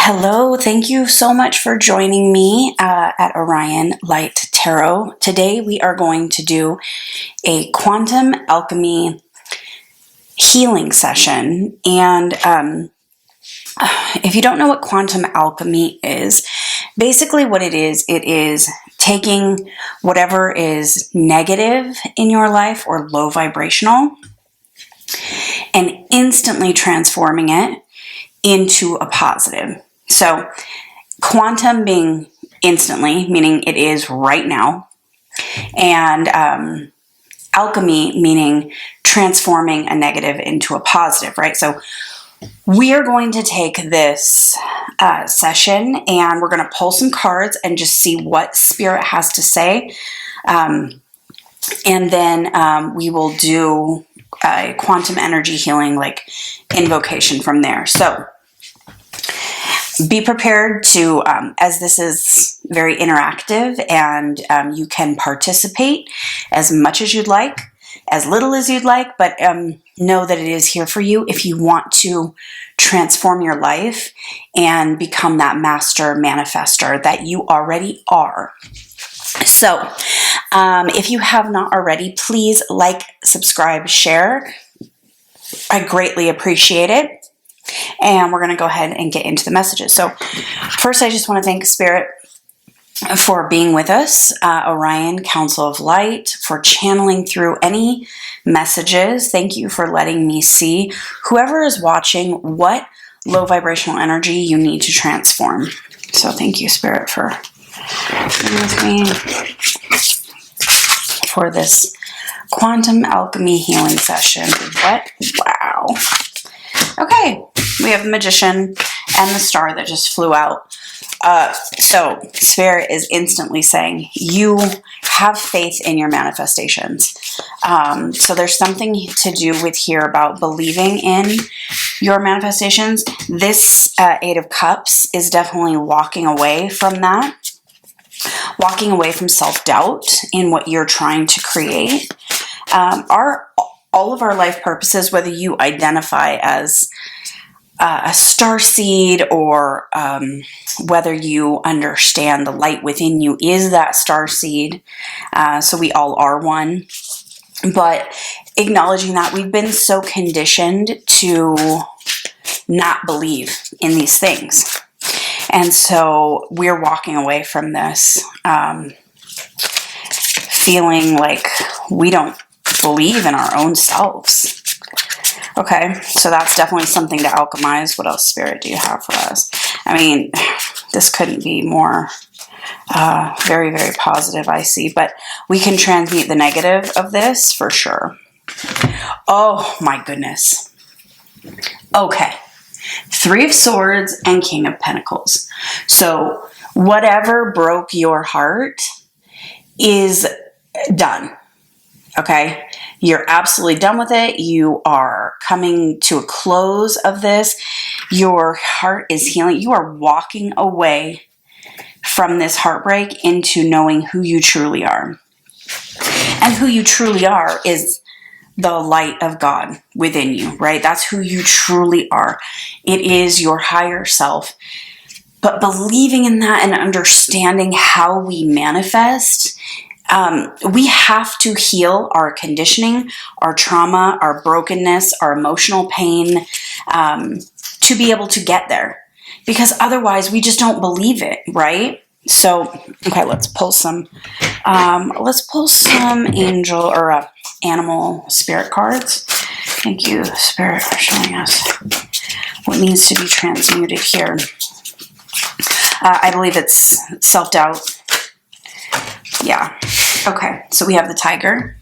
Hello, thank you so much for joining me at Orion Light Tarot. Today we are going to do a quantum alchemy healing session. And if you don't know what quantum alchemy is, basically what it is taking whatever is negative in your life or low vibrational and instantly transforming it into a positive. So quantum being instantly, meaning it is right now, and alchemy meaning transforming a negative into a positive, right? So we are going to take this session and we're going to pull some cards and just see what Spirit has to say. And then we will do a quantum energy healing, like invocation from there. So be prepared to, as this is very interactive and you can participate as much as you'd like, as little as you'd like, but know that it is here for you if you want to transform your life and become that master manifester that you already are. So if you have not already, please like, subscribe, share. I greatly appreciate it. And we're going to go ahead and get into the messages. So first, I just want to thank Spirit for being with us, Orion Council of Light, for channeling through any messages. Thank you for letting me see, whoever is watching, what low vibrational energy you need to transform. So thank you, Spirit, for being with me for this quantum alchemy healing session. What? Wow. Okay, we have the Magician and the Star that just flew out. So Spirit is instantly saying, you have faith in your manifestations. So there's something to do with here about believing in your manifestations. This Eight of Cups is definitely walking away from that. Walking away from self-doubt in what you're trying to create. All of our life purposes, whether you identify as a star seed or whether you understand the light within you is that star seed. So we all are one. But acknowledging that we've been so conditioned to not believe in these things. And so we're walking away from this feeling like we don't believe in our own selves. Okay, so that's definitely something to alchemize. What else, Spirit, do you have for us? I mean, this couldn't be more very, very positive, I see. But we can transmute the negative of this for sure. Oh, my goodness. Okay. Three of Swords and King of Pentacles. So whatever broke your heart is done. Okay? You're absolutely done with it. You are coming to a close of this. Your heart is healing. You are walking away from this heartbreak into knowing who you truly are. And who you truly are is the light of God within you, right? That's who you truly are. It is your higher self. But believing in that and understanding how we manifest, we have to heal our conditioning, our trauma, our brokenness, our emotional pain, to be able to get there. Because otherwise, we just don't believe it, right? So, okay, let's pull some angel or animal spirit cards. Thank you, Spirit, for showing us what needs to be transmuted here. I believe it's self-doubt. Yeah. Okay, so we have the Tiger.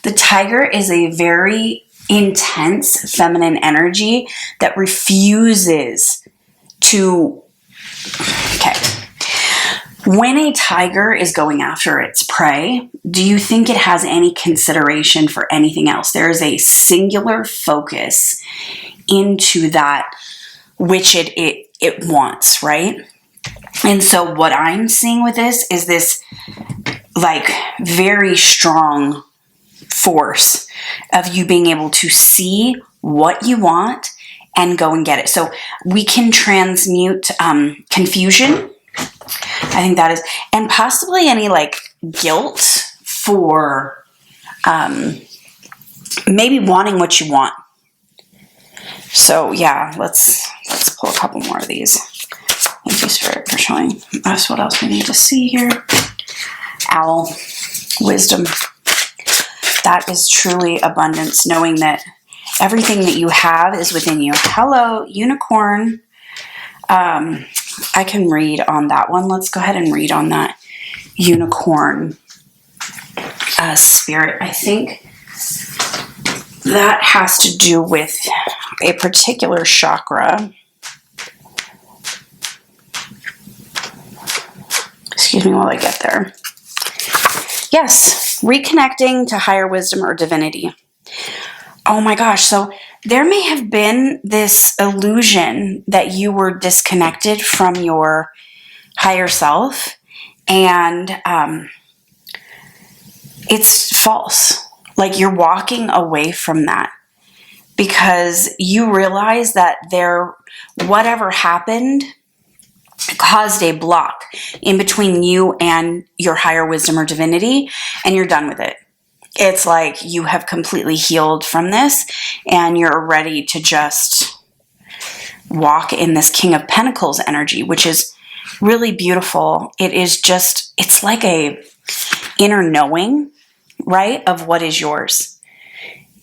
The Tiger is a very intense feminine energy that refuses to... Okay. When a tiger is going after its prey, do you think it has any consideration for anything else? There is a singular focus into that which it wants, right? And so what I'm seeing with this is this like very strong force of you being able to see what you want and go and get it. So we can transmute confusion. I think that is, and possibly any like guilt for maybe wanting what you want. So yeah, let's pull a couple more of these. Thank you, Spirit, for showing us what else we need to see here. Owl, wisdom. That is truly abundance, knowing that everything that you have is within you. Hello, unicorn. I can read on that one. Let's go ahead and read on that unicorn spirit. I think that has to do with a particular chakra. Excuse me while I get there. Yes, reconnecting to higher wisdom or divinity. Oh my gosh, so there may have been this illusion that you were disconnected from your higher self, and it's false. Like, you're walking away from that because you realize that whatever happened caused a block in between you and your higher wisdom or divinity, and you're done with it. It's like you have completely healed from this and you're ready to just walk in this King of Pentacles energy, which is really beautiful. It is just, it's like a inner knowing, right, of what is yours.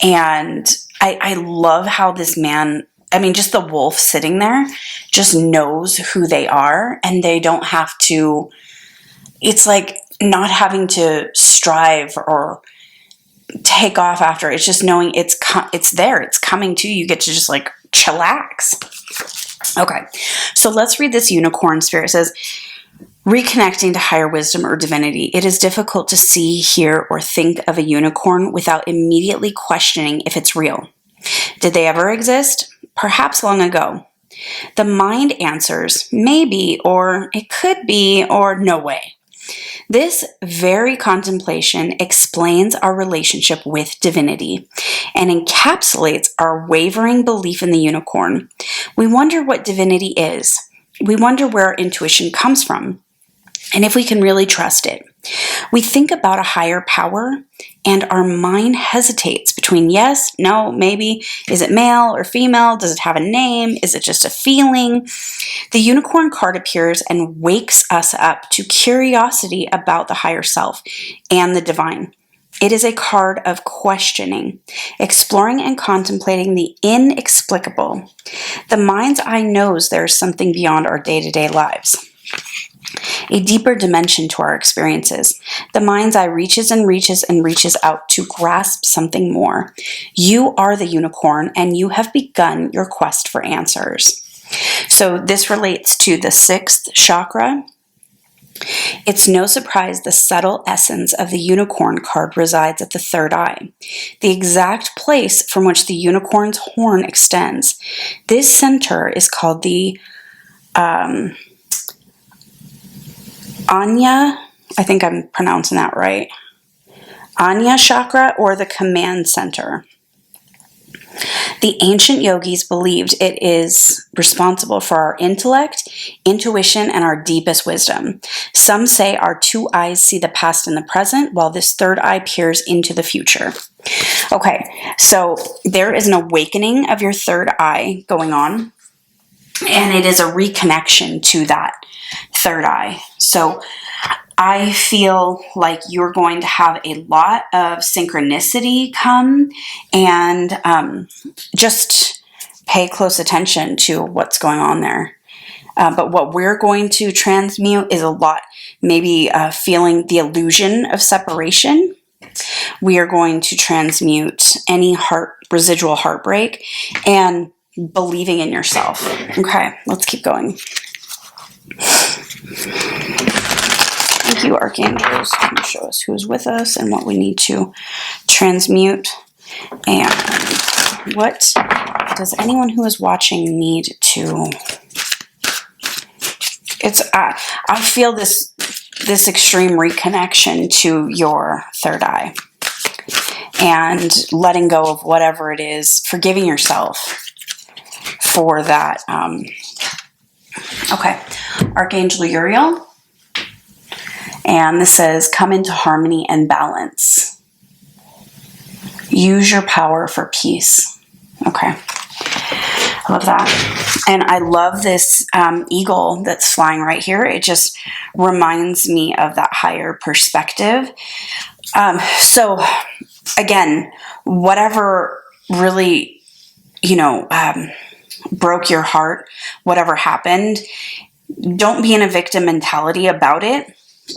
And I love how this man, I mean, just the wolf sitting there just knows who they are, and they don't have to, it's like not having to strive or take off after. It's just knowing it's there, it's coming to you. You get to just like chillax. Okay, so let's read this unicorn spirit. It says, reconnecting to higher wisdom or divinity. It is difficult to see, hear, or think of a unicorn without immediately questioning if it's real. Did they ever exist? Perhaps long ago. The mind answers, maybe, or it could be, or no way. This very contemplation explains our relationship with divinity and encapsulates our wavering belief in the unicorn. We wonder what divinity is. We wonder where our intuition comes from, and if we can really trust it. We think about a higher power, and our mind hesitates between yes, no, maybe. Is it male or female? Does it have a name? Is it just a feeling? The unicorn card appears and wakes us up to curiosity about the higher self and the divine. It is a card of questioning, exploring and contemplating the inexplicable. The mind's eye knows there is something beyond our day-to-day lives, a deeper dimension to our experiences. The mind's eye reaches and reaches and reaches out to grasp something more. You are the unicorn, and you have begun your quest for answers. So this relates to the 6th chakra. It's no surprise the subtle essence of the unicorn card resides at the 3rd eye, the exact place from which the unicorn's horn extends. This center is called the Anya, I think I'm pronouncing that right, Anya chakra, or the command center. The ancient yogis believed it is responsible for our intellect, intuition, and our deepest wisdom. Some say our 2 eyes see the past and the present, while this 3rd eye peers into the future. Okay, so there is an awakening of your 3rd eye going on, and it is a reconnection to that 3rd eye. So I feel like you're going to have a lot of synchronicity come, and just pay close attention to what's going on there. But what we're going to transmute is a lot, maybe feeling the illusion of separation. We are going to transmute any residual heartbreak and believing in yourself. Okay, let's keep going. Thank you, archangels. Can you show us who's with us and what we need to transmute? And what does anyone who is watching need to... I feel this extreme reconnection to your 3rd eye and letting go of whatever it is, forgiving yourself for that. Okay, Archangel Uriel. And this says, come into harmony and balance. Use your power for peace. Okay. I love that. And I love this eagle that's flying right here. It just reminds me of that higher perspective. So again, whatever really, broke your heart, whatever happened, don't be in a victim mentality about it,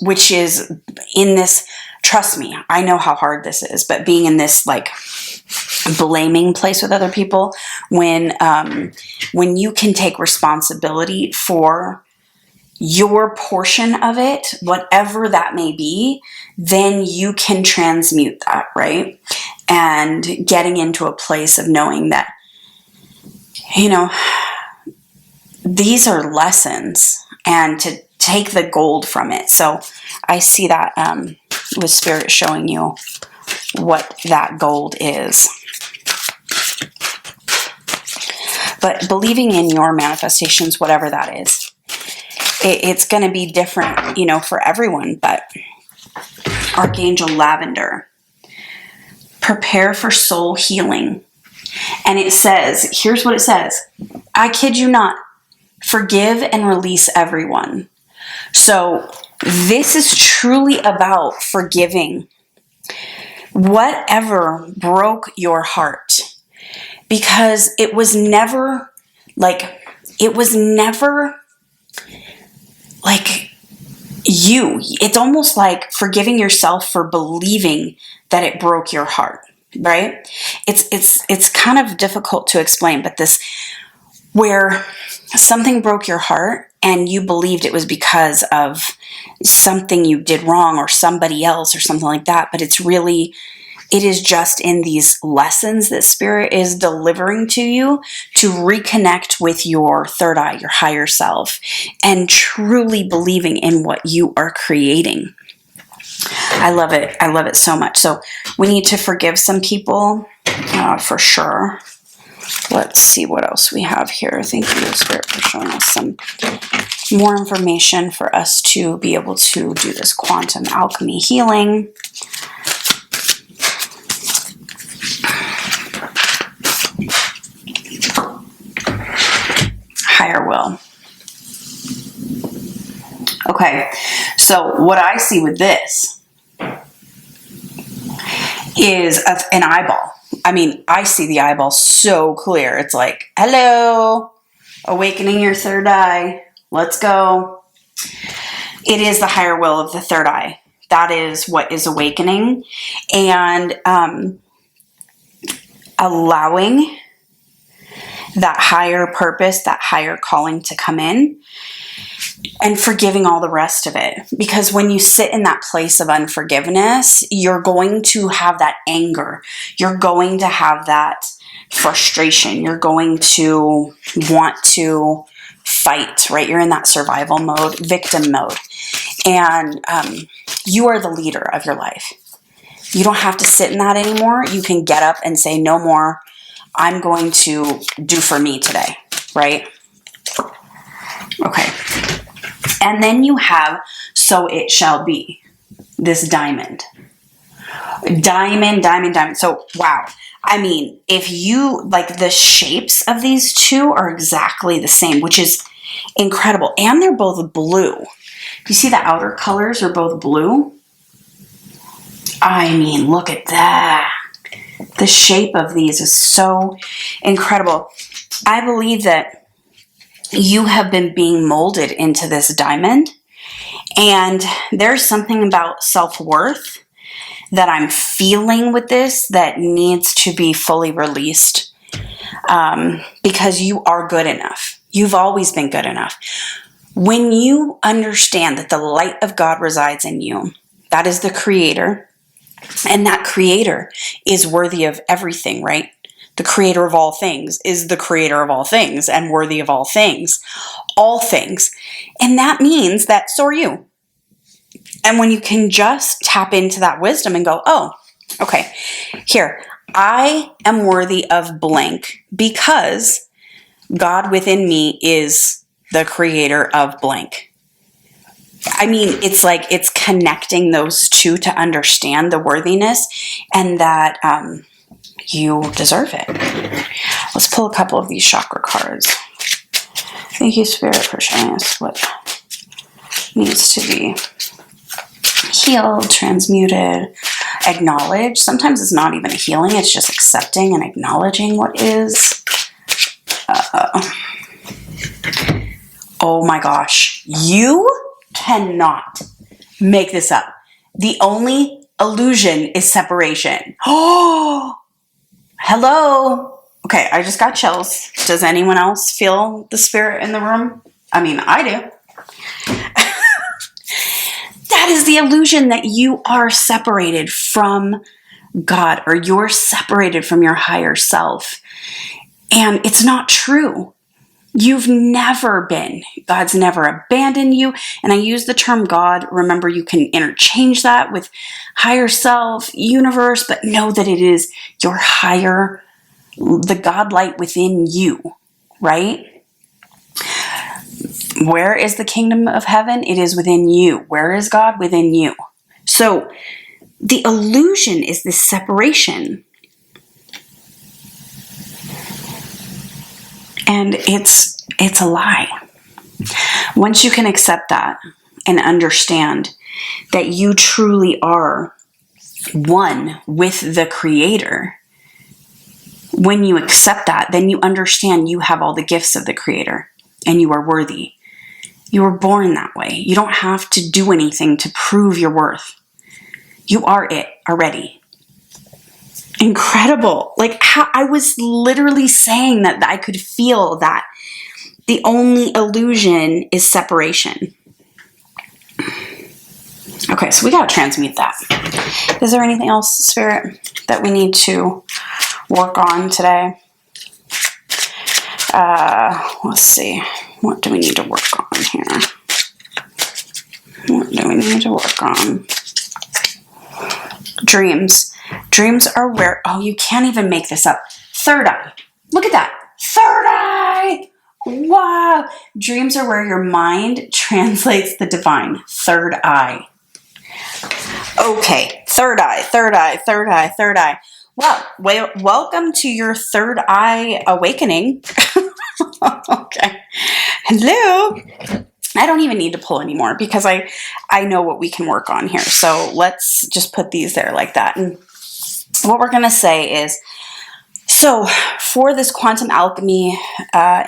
which is in this, trust me, I know how hard this is, but being in this like blaming place with other people, when you can take responsibility for your portion of it, whatever that may be, then you can transmute that, right? And getting into a place of knowing that, these are lessons, and to take the gold from it. So I see that with Spirit showing you what that gold is. But believing in your manifestations, whatever that is, it's going to be different, for everyone. But Archangel Lavender, prepare for soul healing. And it says, here's what it says. I kid you not. Forgive and release everyone. So this is truly about forgiving whatever broke your heart, because it was never like you. It's almost like forgiving yourself for believing that it broke your heart, right? It's kind of difficult to explain, but this, where something broke your heart and you believed it was because of something you did wrong or somebody else or something like that. But it is just in these lessons that Spirit is delivering to you to reconnect with your third eye, your higher self, and truly believing in what you are creating. I love it. I love it so much. So we need to forgive some people for sure. Let's see what else we have here. Thank you, Spirit, for showing us some more information for us to be able to do this quantum alchemy healing. Higher will. Okay, so what I see with this is an eyeball. I mean, I see the eyeball so clear. It's like, hello, awakening your third eye. Let's go. It is the higher will of the third eye. That is what is awakening. And allowing that higher purpose, that higher calling to come in, and forgiving all the rest of it. Because when you sit in that place of unforgiveness, you're going to have that anger. You're going to have that frustration. You're going to want to fight, right? You're in that survival mode, victim mode. And you are the leader of your life. You don't have to sit in that anymore. You can get up and say, no more. I'm going to do for me today, right? Okay. And then you have, so it shall be, this diamond. Diamond. So, wow. I mean, if you, like, the shapes of these two are exactly the same, which is incredible. And they're both blue. You see the outer colors are both blue? I mean, look at that. The shape of these is so incredible. I believe that you have been being molded into this diamond, and there's something about self-worth that I'm feeling with this that needs to be fully released, because you are good enough. You've always been good enough. When you understand that the light of God resides in you, that is the creator, and that creator is worthy of everything, right? The creator of all things is the creator of all things and worthy of all things. And that means that so are you. And when you can just tap into that wisdom and go, oh, okay, here, I am worthy of blank because God within me is the creator of blank. I mean, it's like it's connecting those two to understand the worthiness and that you deserve it. Let's pull a couple of these chakra cards. Thank you, Spirit, for showing us what needs to be healed, transmuted, acknowledged. Sometimes it's not even a healing, it's just accepting and acknowledging what is. Oh my gosh, you cannot make this up. The only illusion is separation. Oh, hello. Okay, I just got chills. Does anyone else feel the spirit in the room? I mean, I do. That is the illusion that you are separated from God, or you're separated from your higher self. And it's not true. You've never been. God's never abandoned you. And I use the term God. Remember, you can interchange that with higher self, universe, but know that it is your higher, the God light within you, right? Where is the kingdom of heaven? It is within you. Where is God? Within you. So the illusion is this separation. And it's a lie. Once you can accept that and understand that you truly are one with the Creator, when you accept that, then you understand you have all the gifts of the Creator and you are worthy. You were born that way. You don't have to do anything to prove your worth. You are it already. Incredible. Like, how I was literally saying that I could feel that the only illusion is separation. Okay, so we got to transmute that. Is there anything else, Spirit, that we need to work on today? Let's see. What do we need to work on here? What do we need to work on? Dreams. Dreams are where, oh, you can't even make this up. Third eye. Look at that. Third eye. Wow. Dreams are where your mind translates the divine. Third eye. Okay. Third eye, third eye, third eye, third eye. Well, welcome to your third eye awakening. Okay. Hello. I don't even need to pull anymore because I know what we can work on here. So let's just put these there like that. And what we're going to say is, so for this quantum alchemy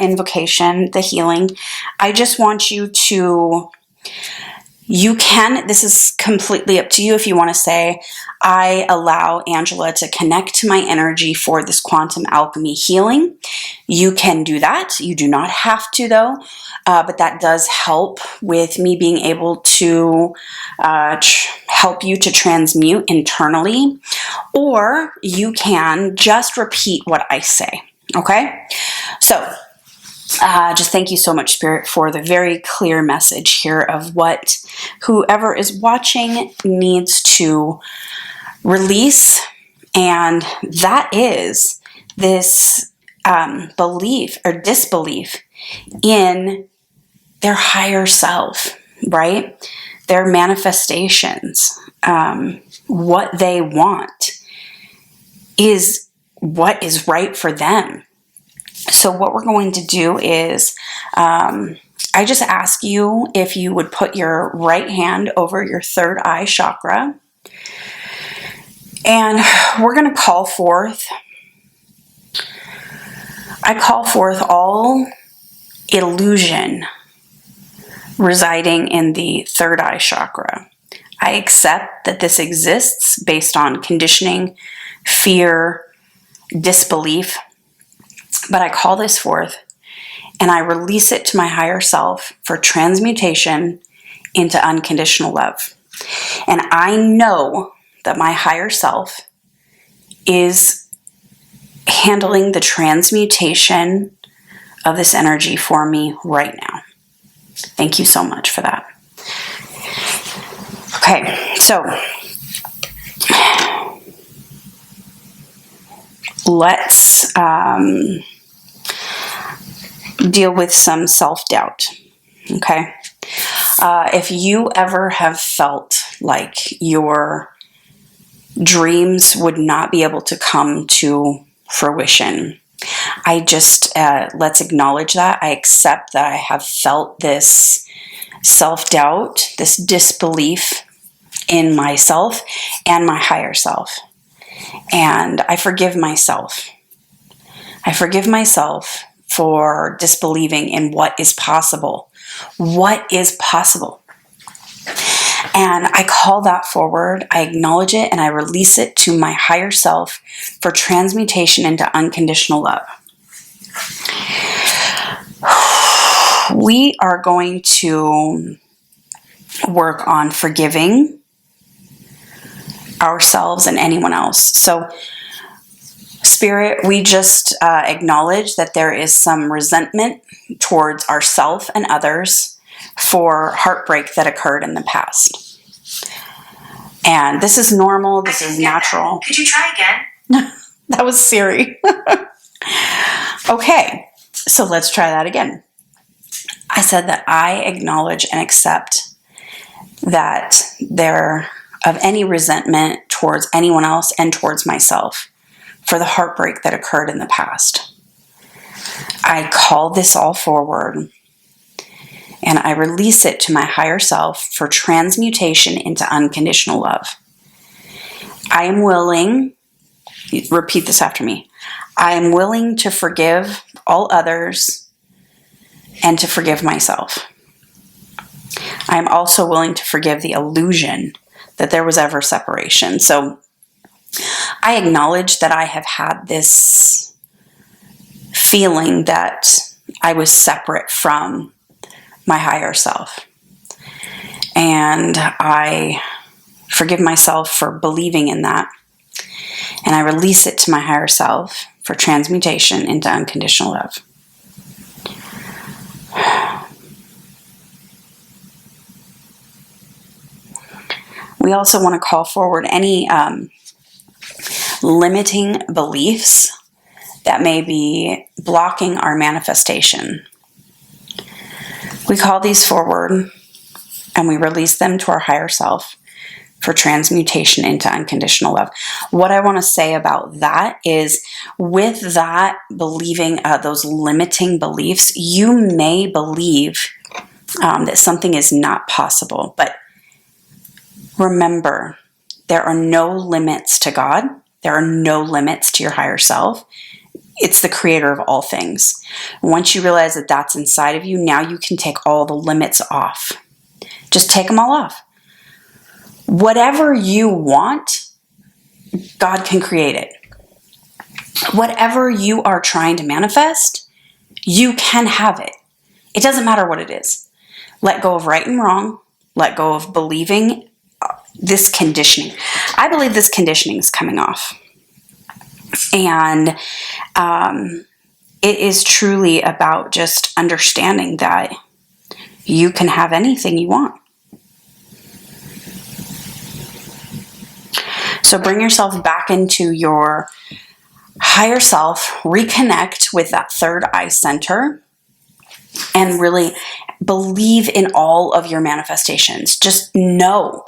invocation, the healing, I just want you to, this is completely up to you if you want to say, I allow Angela to connect to my energy for this quantum alchemy healing. You can do that. You do not have to though, but that does help with me being able to help you to transmute internally, or you can just repeat what I say. Okay? So, just thank you so much, Spirit, for the very clear message here of what whoever is watching needs to release. And that is this belief or disbelief in their higher self, right? Their manifestations, what they want is what is right for them. So what we're going to do is, I just ask you if you would put your right hand over your third eye chakra. And we're going to call forth, I call forth all illusion residing in the third eye chakra. I accept that this exists based on conditioning, fear, disbelief. But I call this forth and I release it to my higher self for transmutation into unconditional love. And I know that my higher self is handling the transmutation of this energy for me right now. Thank you so much for that. Okay, so let's deal with some self-doubt. Okay. If you ever have felt like your dreams would not be able to come to fruition, I just, let's acknowledge that. I accept that I have felt this self-doubt, this disbelief in myself and my higher self. And I forgive myself. I forgive myself for disbelieving in what is possible. What is possible? And I call that forward, I acknowledge it, and I release it to my higher self for transmutation into unconditional love. We are going to work on forgiving ourselves and anyone else. So, Spirit, we just acknowledge that there is some resentment towards ourselves and others for heartbreak that occurred in the past. And this is normal. This is natural. Could you try again? That was Siri. Okay, so let's try that again. I said that I acknowledge and accept that there of any resentment towards anyone else and towards myself for the heartbreak that occurred in the past. I call this all forward and I release it to my higher self for transmutation into unconditional love. I am willing, repeat this after me, I am willing to forgive all others and to forgive myself. I am also willing to forgive the illusion that there was ever separation. So I acknowledge that I have had this feeling that I was separate from my higher self. And I forgive myself for believing in that. And I release it to my higher self for transmutation into unconditional love. We also want to call forward any limiting beliefs that may be blocking our manifestation. We call these forward and we release them to our higher self for transmutation into unconditional love. What I want to say about that is with that believing, those limiting beliefs, you may believe that something is not possible, but remember, there are no limits to God. There are no limits to your higher self. It's the creator of all things. Once you realize that that's inside of you, now you can take all the limits off. Just take them all off. Whatever you want, God can create it. Whatever you are trying to manifest, you can have it. It doesn't matter what it is. Let go of right and wrong. Let go of believing this conditioning. I believe this conditioning is coming off. And it is truly about just understanding that you can have anything you want. So bring yourself back into your higher self, reconnect with that third eye center, and really believe in all of your manifestations. Just know,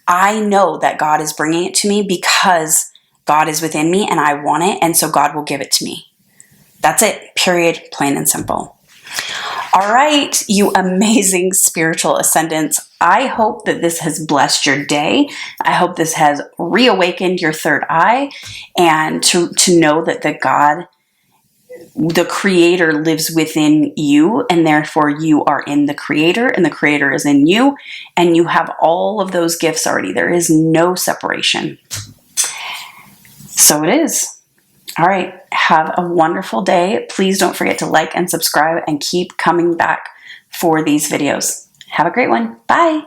I know that God is bringing it to me because God is within me and I want it, and so God will give it to me. That's it, period, plain and simple. All right, you amazing spiritual ascendants. I hope that this has blessed your day. I hope this has reawakened your third eye, and to know that the God, the creator, lives within you, and therefore you are in the creator and the creator is in you, and you have all of those gifts already. There is no separation. So it is. All right. Have a wonderful day. Please don't forget to like and subscribe and keep coming back for these videos. Have a great one. Bye.